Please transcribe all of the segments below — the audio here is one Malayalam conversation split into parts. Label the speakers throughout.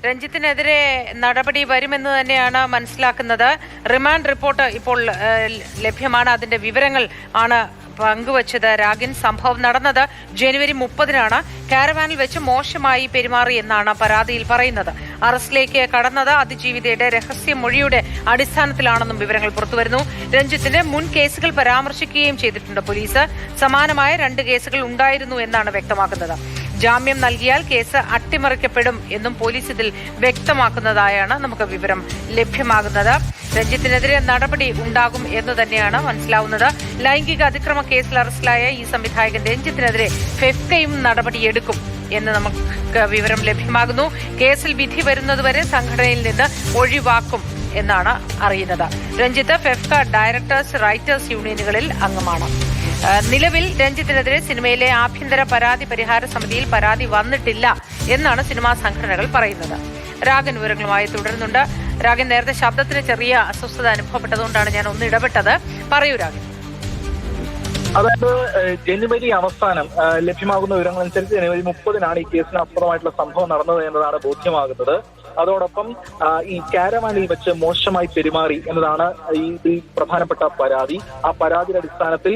Speaker 1: രഞ്ജിത്തിനെതിരെ നടപടി വരുമെന്ന് തന്നെയാണ് മനസ്സിലാക്കുന്നത്. റിമാൻഡ് റിപ്പോർട്ട് ഇപ്പോൾ ലഭ്യമാണ്. അതിന്റെ വിവരങ്ങൾ ആണ് പങ്കുവച്ചത് രാഗിൻ. സംഭവം നടന്നത് ജനുവരി 30-നാണ്. കാരവാനിൽ വെച്ച് മോശമായി പെരുമാറി എന്നാണ് പരാതിയിൽ പറയുന്നത്. അറസ്റ്റിലേക്ക് കടന്നത് അതിജീവിതയുടെ രഹസ്യമൊഴിയുടെ അടിസ്ഥാനത്തിലാണെന്നും വിവരങ്ങൾ പുറത്തുവരുന്നു. രഞ്ജിത്തിന്റെ മുൻ കേസുകൾ പരാമർശിക്കുകയും ചെയ്തിട്ടുണ്ട് പോലീസ്. സമാനമായ 2 കേസുകൾ ഉണ്ടായിരുന്നു എന്നാണ് വ്യക്തമാക്കുന്നത്. ജാമ്യം നൽകിയാൽ കേസ് അട്ടിമറിക്കപ്പെടും എന്നും പോലീസ് ഇതിൽ വ്യക്തമാക്കുന്നതായാണ് നമുക്ക് വിവരം ലഭ്യമാകുന്നത്. രഞ്ജിത്തിനെതിരെ നടപടി ഉണ്ടാകും എന്ന് തന്നെയാണ് മനസ്സിലാവുന്നത്. ലൈംഗിക അതിക്രമ കേസിൽ അറസ്റ്റിലായ ഈ സംവിധായകൻ രഞ്ജിത്തിനെതിരെ ഫെഫ്കയും നടപടിയെടുക്കും എന്ന് നമുക്ക് വിവരം ലഭ്യമാകുന്നു. കേസിൽ വിധി വരുന്നതുവരെ സംഘടനയിൽ നിന്ന് ഒഴിവാക്കും എന്നാണ് അറിയുന്നത്. രഞ്ജിത്ത് ഫെഫ്ക ഡയറക്ടേഴ്സ് റൈറ്റേഴ്സ് യൂണിയനുകളിൽ അംഗമാണ്. നിലവിൽ രഞ്ജിത്തിനെതിരെ സിനിമയിലെ ആഭ്യന്തര പരാതി പരിഹാര സമിതിയിൽ പരാതി വന്നിട്ടില്ല എന്നാണ് സിനിമാ സംഘടനകൾ പറയുന്നത്. രാഗൻ വിവരങ്ങളുമായി തുടരുന്നുണ്ട്. രാഗൻ, നേരത്തെ ശബ്ദത്തിന് ചെറിയ അസ്വസ്ഥത അനുഭവപ്പെട്ടതുകൊണ്ടാണ് ഞാൻ ഒന്ന് ഇടപെട്ടത്. പറയൂ രാഗൻ.
Speaker 2: അതായത് ജനുവരി അവസാനം ലഭ്യമാകുന്ന വിവരങ്ങളനുസരിച്ച് ജനുവരി 30-നാണ് ഈ കേസിന് ആസ്പദമായിട്ടുള്ള സംഭവം നടന്നത് എന്നതാണ് ബോധ്യമാകുന്നത്. അതോടൊപ്പം ഈ കാരവാനിൽ വെച്ച് മോശമായി പെരുമാറി എന്നതാണ് ഈ പ്രധാനപ്പെട്ട പരാതി. ആ പരാതിയുടെ അടിസ്ഥാനത്തിൽ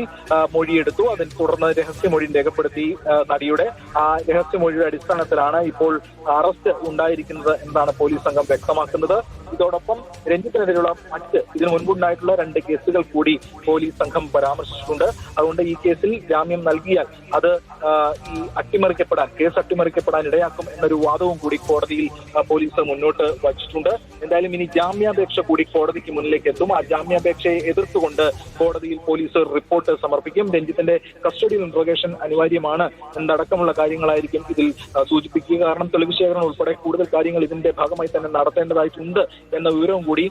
Speaker 2: മൊഴിയെടുത്തു. അതിനെ തുടർന്ന് രഹസ്യമൊഴി രേഖപ്പെടുത്തി നടിയുടെ. ആ രഹസ്യമൊഴിയുടെ അടിസ്ഥാനത്തിലാണ് ഇപ്പോൾ അറസ്റ്റ് ഉണ്ടായിരിക്കുന്നത് എന്നാണ് പോലീസ് സംഘം വ്യക്തമാക്കുന്നത്. ഇതോടൊപ്പം രഞ്ജിത്തിനെതിരെയുള്ള ഇതിനു മുൻപുണ്ടായിട്ടുള്ള 2 കേസുകൾ കൂടി പോലീസ് സംഘം പരാമർശിച്ചിട്ടുണ്ട്. അതുകൊണ്ട് ഈ കേസിൽ ജാമ്യം നൽകിയാൽ അത് കേസ് അട്ടിമറിക്കപ്പെടാൻ ഇടയാക്കും എന്നൊരു വാദവും കൂടി കോടതിയിൽ പോലീസ് മുന്നോട്ട് വച്ചിട്ടുണ്ട്. എന്തായാലും ഇനി ജാമ്യാപേക്ഷ കൂടി കോടതിക്ക് മുന്നിലേക്ക് എത്തും. ആ ജാമ്യാപേക്ഷയെ എതിർത്തുകൊണ്ട് കോടതിയിൽ പോലീസ് റിപ്പോർട്ട് സമർപ്പിക്കും. രഞ്ജിത്തിന്റെ കസ്റ്റഡിയിൽ ഇൻട്രോഗേഷൻ അനിവാര്യമാണ് എന്നടക്കമുള്ള കാര്യങ്ങളായിരിക്കും ഇതിൽ സൂചിപ്പിക്കുക. കാരണം തെളിവ് ശേഖരണം ഉൾപ്പെടെ കൂടുതൽ കാര്യങ്ങൾ ഇതിന്റെ ഭാഗമായി തന്നെ നടത്തേണ്ടതായിട്ടുണ്ട് എന്ന വിവരവും കൂടി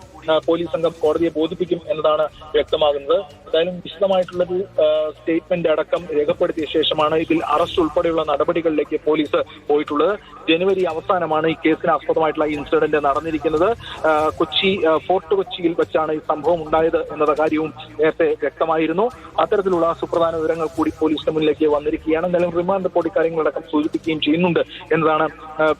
Speaker 2: പോലീസ് സംഘം കോടതിയെ ബോധിപ്പിക്കും എന്നതാണ് വ്യക്തമാകുന്നത്. എന്തായാലും വിശദമായിട്ടുള്ളൊരു സ്റ്റേറ്റ്മെന്റ് അടക്കം രേഖപ്പെടുത്തിയ ശേഷമാണ് ഇതിൽ അറസ്റ്റ് ഉൾപ്പെടെയുള്ള നടപടികളിലേക്ക് പോലീസ് പോയിട്ടുള്ളത്. ജനുവരി അവസാനമാണ് ഈ കേസിന് ആസ്പദമായിട്ടുള്ള ഇൻസിഡന്റ് നടന്നിരിക്കുന്നത്. ഫോർട്ട് കൊച്ചിയിൽ വെച്ചാണ് ഈ സംഭവം ഉണ്ടായത് എന്ന കാര്യവും നേരത്തെ വ്യക്തമായിരുന്നു. അത്തരത്തിലുള്ള സുപ്രധാന വിവരങ്ങൾ കൂടി പോലീസിന് മുന്നിലേക്ക് വന്നിരിക്കുകയാണ്. എന്തായാലും റിമാൻഡ് റിപ്പോർട്ട് കാര്യങ്ങളടക്കം സൂചിപ്പിക്കുകയും ചെയ്യുന്നുണ്ട് എന്നതാണ്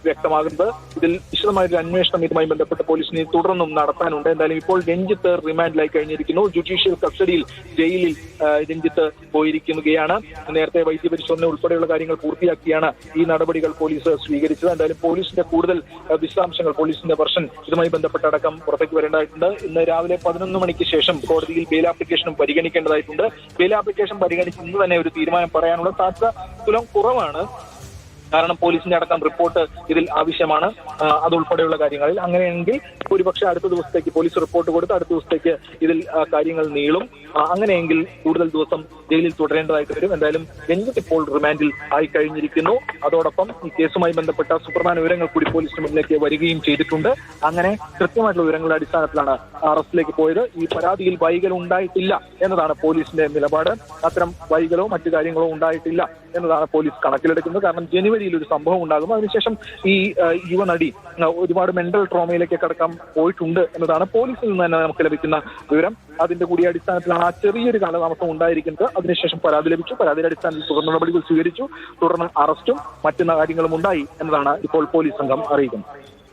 Speaker 2: വ്യക്തമാകുന്നത്. ഇതിൽ വിശദമായൊരു അന്വേഷണം ഇതുമായി ബന്ധപ്പെട്ട് പോലീസിന് തുടർന്നും നടത്താനുണ്ട്. എന്തായാലും ഇപ്പോൾ രഞ്ജിത്ത് റിമാൻഡിലായി കഴിഞ്ഞിരിക്കുന്നു. ജുഡീഷ്യൽ കസ്റ്റഡിയിൽ ജയിലിൽ രഞ്ജിത്ത് പോയിരിക്കുകയാണ്. നേരത്തെ വൈദ്യപരിശോധന ഉൾപ്പെടെയുള്ള കാര്യങ്ങൾ പൂർത്തിയാക്കിയാണ് ഈ നടപടികൾ പോലീസ് സ്വീകരിച്ചത്. എന്തായാലും പോലീസിന്റെ കൂടുതൽ വിശദാംശങ്ങൾ, പോലീസിന്റെ വെർഷൻ ഇതുമായി ബന്ധപ്പെട്ടടക്കം പുറത്തേക്ക് വരേണ്ടതായിട്ടുണ്ട്. ഇന്ന് രാവിലെ 11 മണിക്ക് ശേഷം കോടതിയിൽ ബെയിൽ ആപ്ലിക്കേഷനും പരിഗണിക്കേണ്ടതായിട്ടുണ്ട്. ബെയിൽ ആപ്ലിക്കേഷൻ പരിഗണിച്ച് ഇന്ന് തന്നെ ഒരു തീരുമാനം പറയാനുള്ള സാധ്യത തുലം കുറവാണ്. കാരണം പോലീസിന്റെ അടക്കം റിപ്പോർട്ട് ഇതിൽ ആവശ്യമാണ്. അതുൾപ്പെടെയുള്ള കാര്യങ്ങളിൽ അങ്ങനെയെങ്കിൽ ഒരുപക്ഷെ അടുത്ത ദിവസത്തേക്ക് പോലീസ് റിപ്പോർട്ട് കൊടുത്ത് അടുത്ത ദിവസത്തേക്ക് ഇതിൽ കാര്യങ്ങൾ നീളും. അങ്ങനെയെങ്കിൽ കൂടുതൽ ദിവസം ജയിലിൽ തുടരേണ്ടതായിട്ട് വരും. എന്തായാലും രഞ്ജിത്ത് ഇപ്പോൾ റിമാൻഡിൽ ആയി കഴിഞ്ഞിരിക്കുന്നു. അതോടൊപ്പം ഈ കേസുമായി ബന്ധപ്പെട്ട സുപ്രധാന വിവരങ്ങൾ കൂടി പോലീസിന് മുന്നിലേക്ക് വരികയും ചെയ്തിട്ടുണ്ട്. അങ്ങനെ കൃത്യമായിട്ടുള്ള വിവരങ്ങളുടെ അടിസ്ഥാനത്തിലാണ് അറസ്റ്റിലേക്ക് പോയത്. ഈ പരാതിയിൽ വൈകൽ ഉണ്ടായിട്ടില്ല എന്നതാണ് പോലീസിന്റെ നിലപാട്. അത്തരം വൈകലോ മറ്റു കാര്യങ്ങളോ ഉണ്ടായിട്ടില്ല എന്നതാണ് പോലീസ് കണക്കിലെടുക്കുന്നത്. കാരണം ജനുവരിയിൽ ഒരു സംഭവം ഉണ്ടാകുന്നു. അതിനുശേഷം ഈ യുവനടി ഒരുപാട് മെന്റൽ ട്രോമയിലേക്ക് കടക്കാൻ പോയിട്ടുണ്ട് എന്നതാണ് പോലീസിൽ നിന്ന് തന്നെ നമുക്ക് ലഭിക്കുന്ന വിവരം. അതിന്റെ കൂടി അടിസ്ഥാനത്തിലാണ് ആ ചെറിയൊരു കാലതാമസം ഉണ്ടായിരിക്കുന്നത്. അതിനുശേഷം പരാതി ലഭിച്ചു. പരാതിയുടെ അടിസ്ഥാനത്തിൽ തുടർ നടപടികൾ സ്വീകരിച്ചു. തുടർന്ന് അറസ്റ്റും മറ്റു കാര്യങ്ങളും ഉണ്ടായി എന്നതാണ് ഇപ്പോൾ പോലീസ് സംഘം അറിയിക്കുന്നത്.